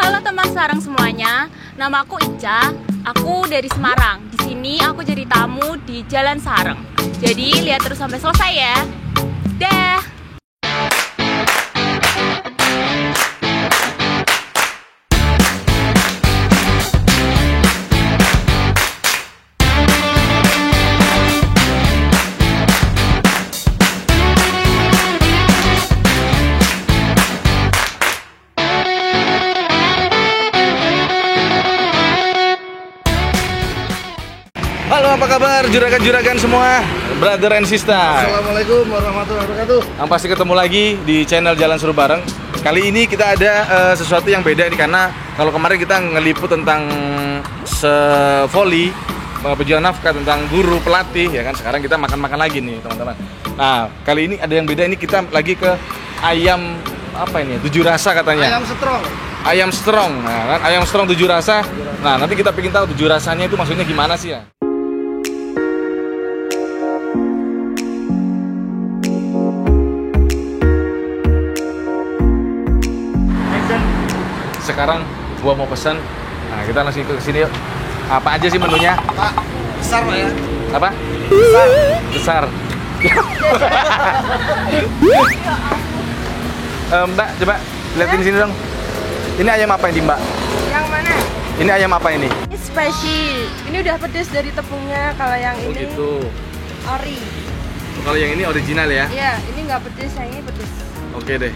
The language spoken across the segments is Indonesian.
Halo teman sarang semuanya, nama aku Ica. Aku dari Semarang. Di sini aku jadi tamu di Jalan Sareng. Jadi lihat terus sampai selesai ya. Dah. Halo, apa kabar juragan-juragan semua, brother and sister. Assalamualaikum warahmatullahi wabarakatuh. Yang pasti ketemu lagi di channel Jalan Seru Bareng. Kali ini kita ada sesuatu yang beda nih, karena kalau kemarin kita ngeliput tentang voli, pejuang nafkah, tentang guru, pelatih, ya kan. Sekarang kita makan-makan lagi nih, teman-teman. Nah, kali ini ada yang beda, ini kita lagi ke ayam apa ini? 7 rasa katanya. Ayam strong. Ayam strong, nah, kan? Ayam strong 7 rasa. Nah, nanti kita pengen tahu 7 rasanya itu maksudnya gimana sih ya? Sekarang gua mau pesan. Nah, kita langsung ke sini yuk. Apa aja sih menunya? Pak, besar Pak ya? Apa? Besar. Besar. Mbak, coba liatin sini dong. Ini ayam apa ini, Mbak? Yang mana? Ini ayam apa ini? Ini spicy. Ini udah pedes dari tepungnya. Kalau yang Oh ini gitu. ori. Kalau yang ini original ya? Iya, ini nggak pedes, yang ini pedes. Oke deh.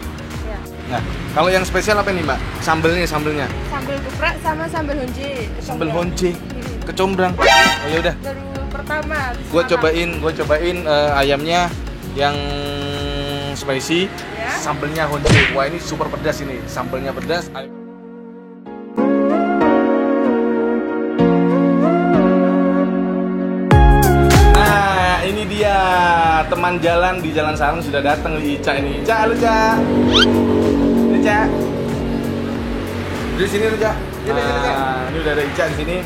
Ya. Nah, kalau yang spesial apa nih, Mbak? Sambelnya. Sambal geprak sama sambal honje. Sambel honje, kecombrang. Oh ya udah. Baru pertama. Gua cobain ayamnya yang spicy, Ya. sambelnya honje. Wah, ini super pedas ini. Sambelnya pedas. Nah, ini dia teman jalan di Jalan Sareng sudah datang nih, Ica ini. Ica, halo Ica. Ini Ica. Di sini Ica. Nah, ini udah ada Ica di sini.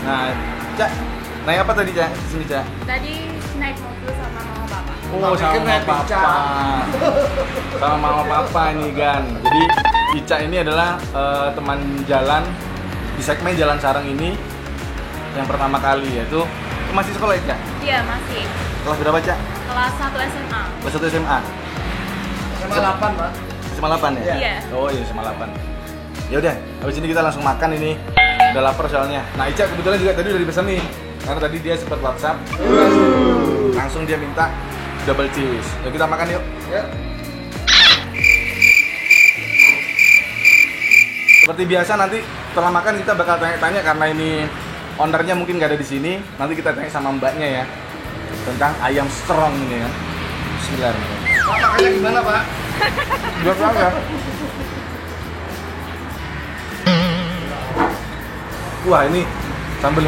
Nah, Cak, naik apa tadi, Cak? Sini, Cak. Tadi naik mobil sama mama papa. Oh, sama mama papa. Sama mama papa ini, Gan. Jadi, Ica ini adalah teman jalan di segmen Jalan Sareng ini yang pertama kali, yaitu masih sekolah, Cak? Iya, masih. Kelas berapa, Cak? Kelas 1 SMA. Kelas 1 SMA. SMA 8 Pak. SMA 8 ya? Iya. Oh iya, SMA 8. Ya udah, habis ini kita langsung makan ini. Udah lapar soalnya. Nah, Ica kebetulan juga tadi udah dipesan nih. Karena tadi dia sempat WhatsApp. Langsung dia minta double cheese. Yuk kita makan yuk. Ya. Seperti biasa nanti setelah makan kita bakal tanya-tanya, karena ini ownernya mungkin nggak ada di sini. Nanti kita tanya sama mbaknya ya tentang ayam strong ini ya. Bismillahirrahmanirrahim. Pak, makannya gimana Pak? Biasa aja. Wah, ini sambal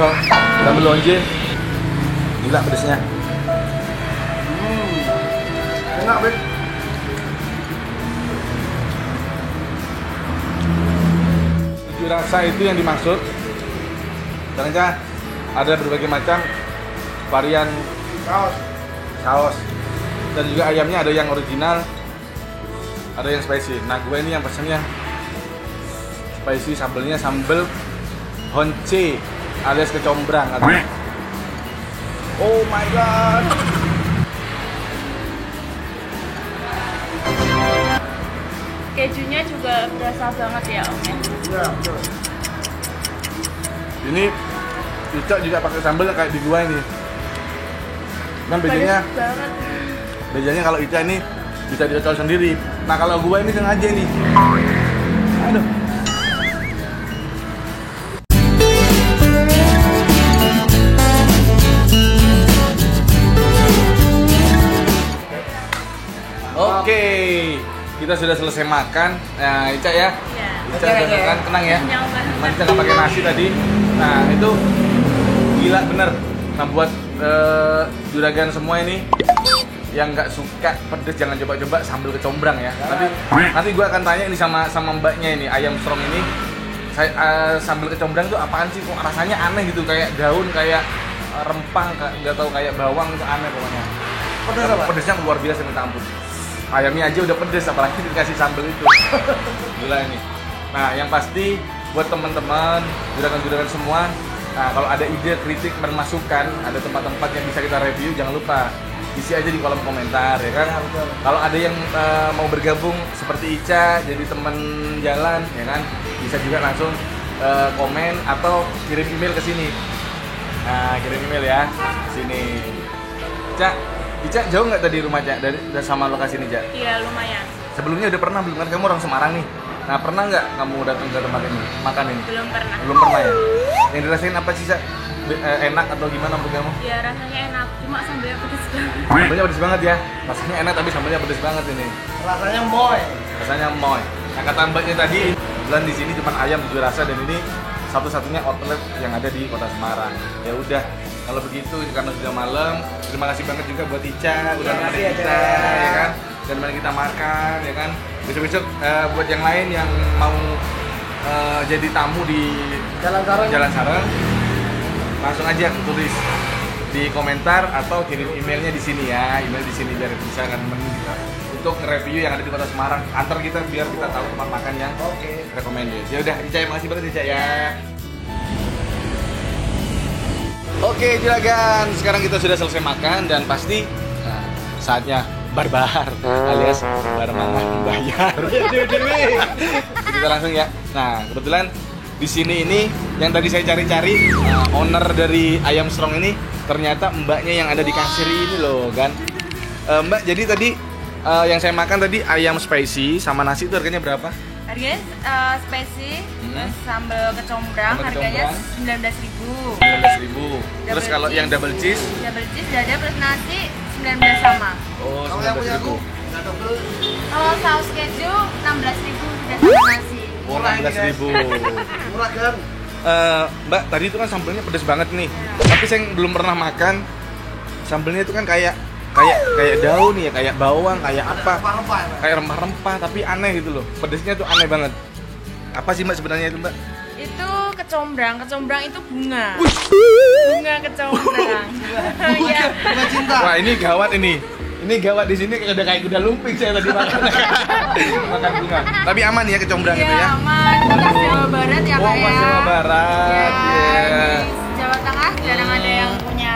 honje. Gila pedesnya. Enak Bet. Tujuh rasa itu yang dimaksud. Ternyata ada berbagai macam varian saus. Dan juga ayamnya ada yang original, ada yang spicy. Nah, gue ini yang pesennya spicy, sambelnya sambel honce alias kecombrang. Oh my god. Kejunya juga berasa banget ya, Om ya. Ya, betul. Ini Ica juga pakai sambel kayak di gua ini. Kan bedanya Pedes banget. Bedanya kalau Ica ini bisa diocol sendiri. Nah, kalau gua ini sengaja nih. Aduh. Oke, kita sudah selesai makan. Nah, Ica ya. Iya. Ica udah makan, tenang ya. Kenyang banget. Kemarin kita nggak pakai nasi tadi. Nah, itu gila bener. Nah, buat juragan semua ini yang nggak suka pedes, jangan coba-coba sambal kecombrang ya. Nanti gue akan tanya ini sama mbaknya ini, ayam strong ini. Sambal kecombrang tuh apaan sih? Kok rasanya aneh gitu, kayak daun, kayak rempah, nggak tahu, kayak bawang, itu aneh pokoknya. Pedas apa? Pedesnya luar biasa, minta ampun. ayamnya aja udah pedes, apalagi dikasih sambal itu. Gila ini. Nah, yang pasti buat teman-teman, juragan-juragan semua, nah, kalau ada ide, kritik, masukan, ada tempat-tempat yang bisa kita review, jangan lupa isi aja di kolom komentar, ya kan? Kalau ada yang mau bergabung seperti Ica, jadi teman jalan, ya kan? Bisa juga langsung komen atau kirim email ke sini. Nah, kirim email ya, sini. Ica jauh nggak tadi rumah Cak dari sama lokasi ini Cak? Iya, lumayan. Sebelumnya udah pernah belum kan? Kamu orang Semarang nih. Nah, pernah nggak kamu datang ke tempat ini makan ini? Belum pernah. Belum pernah ya? Yang dirasain apa sih Cak? Enak atau gimana menurut kamu? Ya rasanya enak, cuma sambalnya pedes banget. Sambalnya pedes banget ya. Rasanya enak tapi sambalnya pedes banget ini. Rasanya moy. Rasanya moy. Nah, kata mbaknya tadi, bulan di sini cuma ayam 7 rasa dan ini satu-satunya outlet yang ada di Kota Semarang. Ya udah, kalau begitu karena sudah malam, terima kasih banget juga buat Ica udah nemenin kita, ya kan? Dan mari kita makan, ya kan? Besok-besok buat yang lain yang mau jadi tamu di Jalan Sareng, langsung aja tulis di komentar atau kirim emailnya di sini ya, email di sini biar bisa kan untuk nge-review yang ada di Kota Semarang. Antar kita biar kita tahu tempat makan yang recommended. Ya udah, Ica, makasih banget Ica ya. Oke juragan, sekarang kita sudah selesai makan dan pasti saatnya barbar alias barmangan bayar. Kita langsung ya. Nah, kebetulan di sini ini yang tadi saya cari-cari, owner dari Ayam Strong ini ternyata mbaknya yang ada di kasir ini loh kan. Mbak, jadi tadi yang saya makan tadi ayam spicy sama nasi itu harganya berapa? Harganya spesi, terus sambal kecombrang, harganya 19.000. 19.000. Terus kalau yang double cheese? Double cheese dada plus nasi 19 sama. Oh, Kalau yang punya 19.000. aku nggak double. Kalau saus keju 16.000 sudah sama nasi. Oh, 16.000. Murah kan? Mbak, tadi itu kan sambalnya pedas banget nih. Tapi saya belum pernah makan. Sambalnya itu kan kayak daun ya, kayak bawang, kayak apa? Rempah-rempah ya, Pak? Kayak rempah-rempah tapi aneh gitu loh. Pedesnya tuh aneh banget. Apa sih Mbak sebenarnya itu, Mbak? Itu kecombrang itu bunga. Bunga kecombrang. Iya. Bunga cinta. Wah, ini gawat ini. Ini gawat di sini udah kayak kuda lumping saya tadi makan. Makan bunga. Tapi aman ya kecombrang itu ya? Aman. Khas Jawa Barat ya, Oh, Kak ya. Mas Jawa Barat. Ya, Iya. di Jawa Tengah jarang ada yang punya.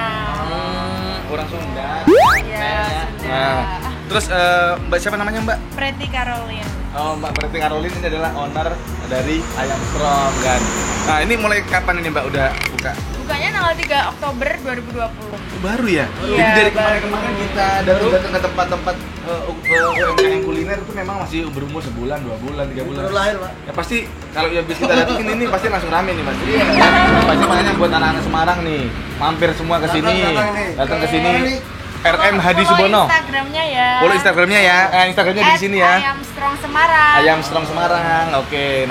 Orang Sunda. Iya, Sunda. Nah, terus Mbak siapa namanya Mbak? Pretty Caroline. Oh, Mbak Preti Caroline ini adalah owner dari Ayam Strong kan. Nah, ini mulai kapan ini Mbak udah buka? Bukanya tanggal 3 Oktober 2020. Baru ya? Iya, Jadi dari baru. kemarin-kemarin kita datang ke tempat-tempat UMKM kuliner itu memang masih berumur sebulan, 2 bulan, 3 bulan. Baru lahir, Pak. Ya pasti kalau habis kita datengin ini pasti langsung rame nih Mas. Pasti makanya buat anak-anak Semarang nih, mampir semua ke sini. Datang ke sini. RM Hadi Subono. Follow Instagramnya ya. Follow Instagramnya ya. Instagramnya di sini ya. Ayam Strong Semarang. Ayam Strong Semarang. Oke,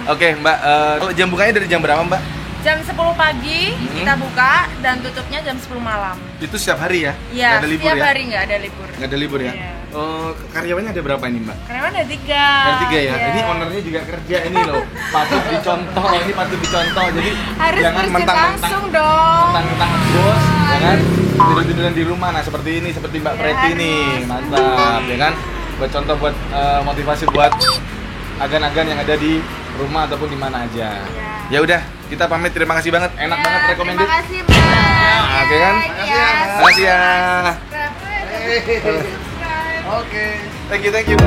oke Mbak. Kalau jam bukanya dari jam berapa Mbak? Jam 10 pagi kita buka dan tutupnya jam 10 malam. Itu setiap hari ya? Iya, Nggak ada libur setiap ya? hari nggak ada libur. Nggak ada libur ya? Iya. Karyawannya ada berapa ini Mbak? Karyawan ada 3. Ada 3 ya? Iya. Ini ownernya juga kerja ini loh. Patut dicontoh, ini patut dicontoh. Jadi Harus jangan terjun mentang-mentang langsung dong. mentang-mentang bos, ya kan? Tidur-tiduran di rumah. Nah, seperti ini, seperti Mbak Ya, Preti nih. harus. Mantap, ya kan? Buat contoh, buat motivasi buat agan-agan yang ada di rumah ataupun di mana aja. Iya. Ya udah, kita pamit. Terima kasih banget. Enak Ya, banget, recommended. Terima kasih, Mbak. Oke kan? Ya, Makasih ya. Oke. Thank you.